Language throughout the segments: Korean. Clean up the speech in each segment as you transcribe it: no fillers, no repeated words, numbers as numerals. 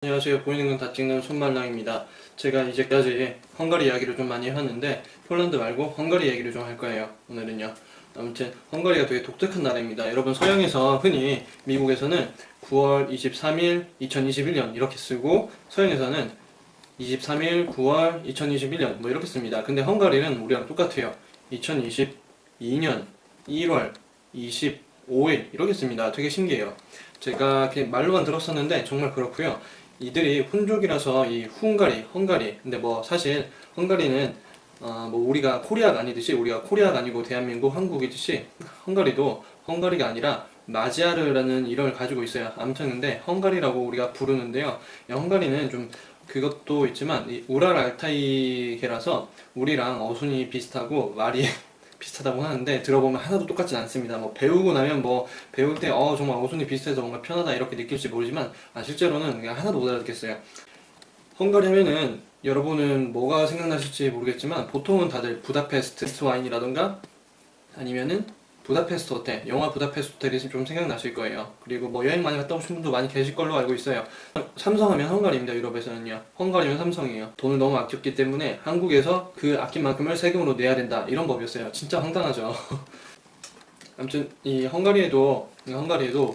안녕하세요. 보이는 건 다 찍는 손말랑입니다. 제가 이제까지 헝가리 이야기를 좀 많이 하는데 폴란드 말고 헝가리 얘기를 좀 할 거예요. 오늘은요. 아무튼 헝가리가 되게 독특한 나라입니다. 여러분 서양에서 흔히 미국에서는 9월 23일 2021년 이렇게 쓰고 서양에서는 23일 9월 2021년 뭐 이렇게 씁니다. 근데 헝가리는 우리랑 똑같아요. 2022년 1월 25일 이렇게 씁니다. 되게 신기해요. 제가 그냥 말로만 들었었는데 정말 그렇고요. 이들이 혼족이라서 이 헝가리. 근데 뭐 사실 헝가리는 뭐 우리가 코리아가 아니듯이 우리가 코리아가 아니고 대한민국, 한국이듯이 헝가리도 헝가리가 아니라 마지아르라는 이름을 가지고 있어요. 아무튼 근데 헝가리라고 우리가 부르는데요. 이 헝가리는 좀 그것도 있지만 이 우랄 알타이계라서 우리랑 어순이 비슷하고 말이 비슷하다고 하는데 들어보면 하나도 똑같진 않습니다. 뭐 배우고 나면 뭐 배울 때 정말 어순이 비슷해서 뭔가 편하다 이렇게 느낄지 모르지만 실제로는 그냥 하나도 못 알아듣겠어요. 헝가리 하면은 여러분은 뭐가 생각나실지 모르겠지만 보통은 다들 부다페스트 와인이라던가 아니면은 부다페스트 호텔, 영화 부다페스트 호텔이 좀 생각나실 거예요. 그리고 뭐 여행 많이 갔다 오신 분도 많이 계실 걸로 알고 있어요. 삼성하면 헝가리입니다. 유럽에서는요. 헝가리면 삼성이에요. 돈을 너무 아꼈기 때문에 한국에서 그 아낀 만큼을 세금으로 내야 된다. 이런 법이었어요. 진짜 황당하죠. 아무튼 이 헝가리에도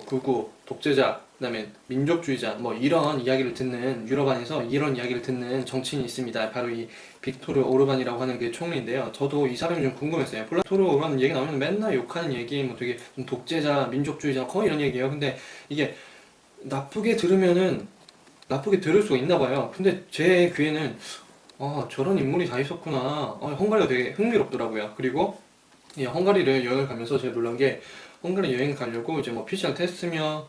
극우, 독재자, 그다음에 민족주의자 뭐 이런 이야기를 듣는 유럽 안에서 이런 이야기를 듣는 정치인이 있습니다. 바로 이 빅토르 오르반이라고 하는 그 총리인데요. 저도 이 사람이 좀 궁금했어요. 빅토르 오르반 얘기 나오면 맨날 욕하는 얘기, 뭐 되게 좀 독재자, 민족주의자 거의 이런 얘기예요. 근데 이게 나쁘게 들으면은 나쁘게 들을 수가 있나 봐요. 근데 제 귀에는 저런 인물이 다 있었구나. 헝가리가 되게 흥미롭더라고요. 그리고 이 헝가리를 여행을 가면서 제가 놀란 게 헝가리 여행 가려고 이제 뭐 PCR 테스트며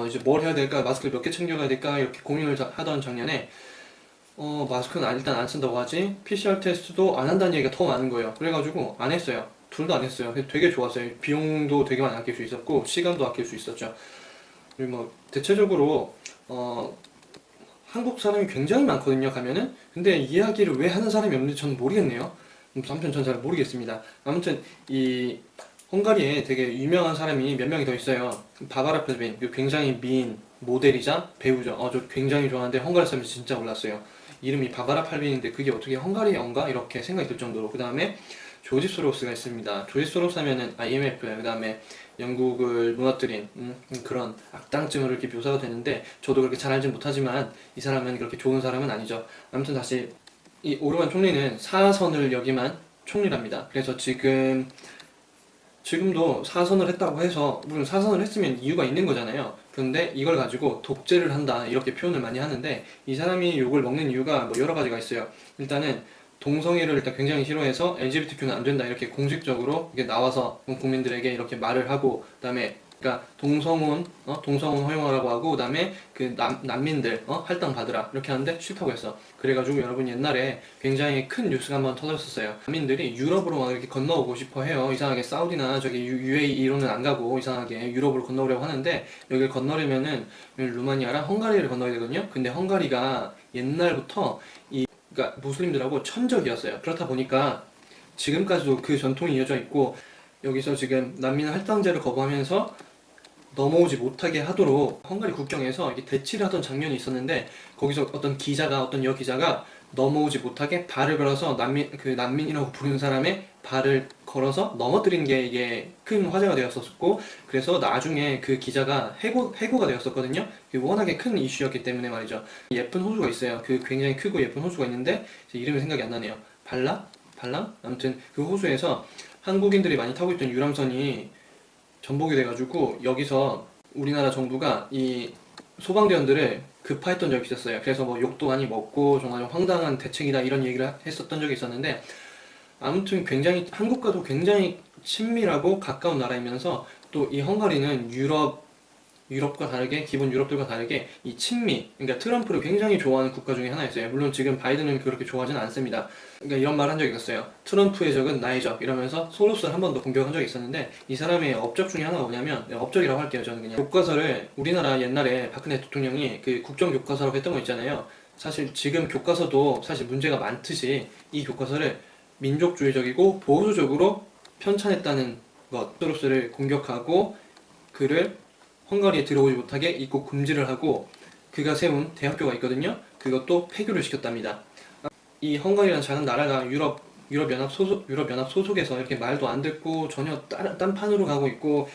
이제 뭘 해야 될까, 마스크를 몇 개 챙겨가야 될까 이렇게 고민을 하던 작년에 마스크는 일단 안 쓴다고 하지 PCR 테스트도 안 한다는 얘기가 더 많은 거예요. 그래가지고 안 했어요. 둘 다 안 했어요. 그래서 되게 좋았어요. 비용도 되게 많이 아낄 수 있었고 시간도 아낄 수 있었죠. 그리고 뭐 대체적으로 한국 사람이 굉장히 많거든요. 가면은 근데 이야기를 왜 하는 사람이 없는지 저는 모르겠네요. 아무튼 전 잘 모르겠습니다. 아무튼 이 헝가리에 되게 유명한 사람이 몇 명이 더 있어요. 바바라 프레빈, 굉장히 미인 모델이자 배우죠. 저 굉장히 좋아하는데 헝가리 사람이 진짜 몰랐어요. 이름이 바바라 팔빈인데 그게 어떻게 헝가리어인가 이렇게 생각이 들 정도로. 그 다음에 조지 소로스가 있습니다. 조지 소로스 하면은 IMF, 그 다음에 영국을 무너뜨린 그런 악당증으로 이렇게 묘사가 되는데 저도 그렇게 잘 알진 못하지만 이 사람은 그렇게 좋은 사람은 아니죠. 아무튼 다시 이 오르반 총리는 사선을 역임한 총리랍니다. 그래서 지금도 사선을 했다고 해서 물론 사선을 했으면 이유가 있는 거잖아요. 그런데 이걸 가지고 독재를 한다 이렇게 표현을 많이 하는데 이 사람이 욕을 먹는 이유가 뭐 여러 가지가 있어요. 일단은 동성애를 일단 굉장히 싫어해서 LGBTQ는 안 된다 이렇게 공식적으로 이게 나와서 국민들에게 이렇게 말을 하고 그다음에 그러니까 동성혼 허용하라고 하고 그다음에 그 난민들 할당 받으라 이렇게 하는데 싫다고 했어. 그래가지고 여러분 옛날에 굉장히 큰 뉴스가 한번 터졌었어요. 난민들이 유럽으로 막 이렇게 건너오고 싶어 해요. 이상하게 사우디나 저기 UAE로는 안 가고 이상하게 유럽으로 건너오려고 하는데 여기를 건너려면은 루마니아랑 헝가리를 건너야 되거든요. 근데 헝가리가 옛날부터 그러니까 무슬림들하고 천적이었어요. 그렇다 보니까 지금까지도 그 전통이 이어져 있고 여기서 지금 난민 할당제를 거부하면서 넘어오지 못하게 하도록 헝가리 국경에서 이렇게 대치를 하던 장면이 있었는데 거기서 어떤 여기자가 넘어오지 못하게 발을 걸어서 난민이라고 부르는 사람의 발을 걸어서 넘어뜨린 게 이게 큰 화제가 되었었고 그래서 나중에 그 기자가 해고가 되었었거든요. 워낙에 큰 이슈였기 때문에 말이죠. 예쁜 호수가 있어요. 그 굉장히 크고 예쁜 호수가 있는데 이름이 생각이 안 나네요. 발랑? 아무튼 그 호수에서 한국인들이 많이 타고 있던 유람선이 전복이 돼가지고 여기서 우리나라 정부가 이 소방대원들을 급파했던 적이 있었어요. 그래서 뭐 욕도 많이 먹고 정말 황당한 대책이다 이런 얘기를 했었던 적이 있었는데 아무튼 굉장히 한국과도 굉장히 친밀하고 가까운 나라이면서 또 이 헝가리는 유럽과 다르게 기본 유럽들과 다르게 이 친미 그러니까 트럼프를 굉장히 좋아하는 국가 중에 하나였어요. 물론 지금 바이든은 그렇게 좋아하지는 않습니다. 그러니까 이런 말 한 적이 있었어요. 트럼프의 적은 나의 적 이러면서 소로스를 한 번 더 공격한 적이 있었는데 이 사람의 업적 중에 하나가 뭐냐면 업적이라고 할게요. 저는 그냥 교과서를 우리나라 옛날에 박근혜 대통령이 그 국정교과서라고 했던 거 있잖아요. 사실 지금 교과서도 사실 문제가 많듯이 이 교과서를 민족주의적이고 보수적으로 편찬했다는 것 소로스를 공격하고 그를 헝가리에 들어오지 못하게 입국 금지를 하고 그가 세운 대학교가 있거든요. 그것도 폐교를 시켰답니다. 이 헝가리라는 작은 나라가 유럽연합 소속에서 이렇게 말도 안 듣고 전혀 딴판으로 가고 있고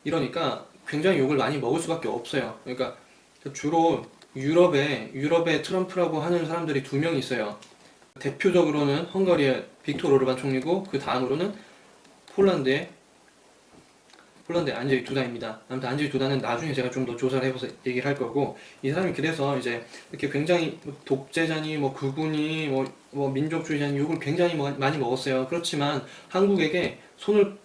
이러니까 굉장히 욕을 많이 먹을 수밖에 없어요. 그러니까 주로 유럽의 트럼프라고 하는 사람들이 두 명 있어요. 대표적으로는 헝가리의 빅토르 오르반 총리고 그 다음으로는 폴란드의 안제이 두다입니다. 아무튼 안제이 두다는 나중에 제가 좀 더 조사를 해봐서 얘기를 할 거고, 이 사람이 그래서 이제 이렇게 굉장히 독재자니 뭐 극우니 뭐 민족주의자니 욕을 굉장히 많이 먹었어요. 그렇지만 한국에게 손을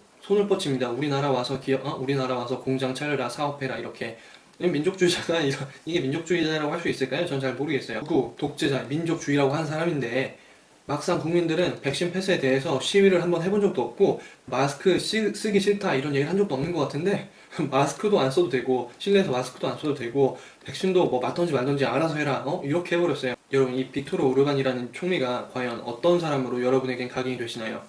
뻗칩니다. 우리나라 와서 우리나라 와서 공장 차려라, 사업해라, 이렇게. 민족주의자가 이게 민족주의자라고 할 수 있을까요? 전 잘 모르겠어요. 극우, 독재자, 민족주의라고 한 사람인데 막상 국민들은 백신 패스에 대해서 시위를 한번 해본 적도 없고, 마스크 쓰기 싫다 이런 얘기를 한 적도 없는 것 같은데 마스크도 안 써도 되고, 실내에서 마스크도 안 써도 되고, 백신도 뭐 맞던지 말던지 알아서 해라, 이렇게 해버렸어요. 여러분, 이 빅토르 오르반이라는 총리가 과연 어떤 사람으로 여러분에겐 각인이 되시나요?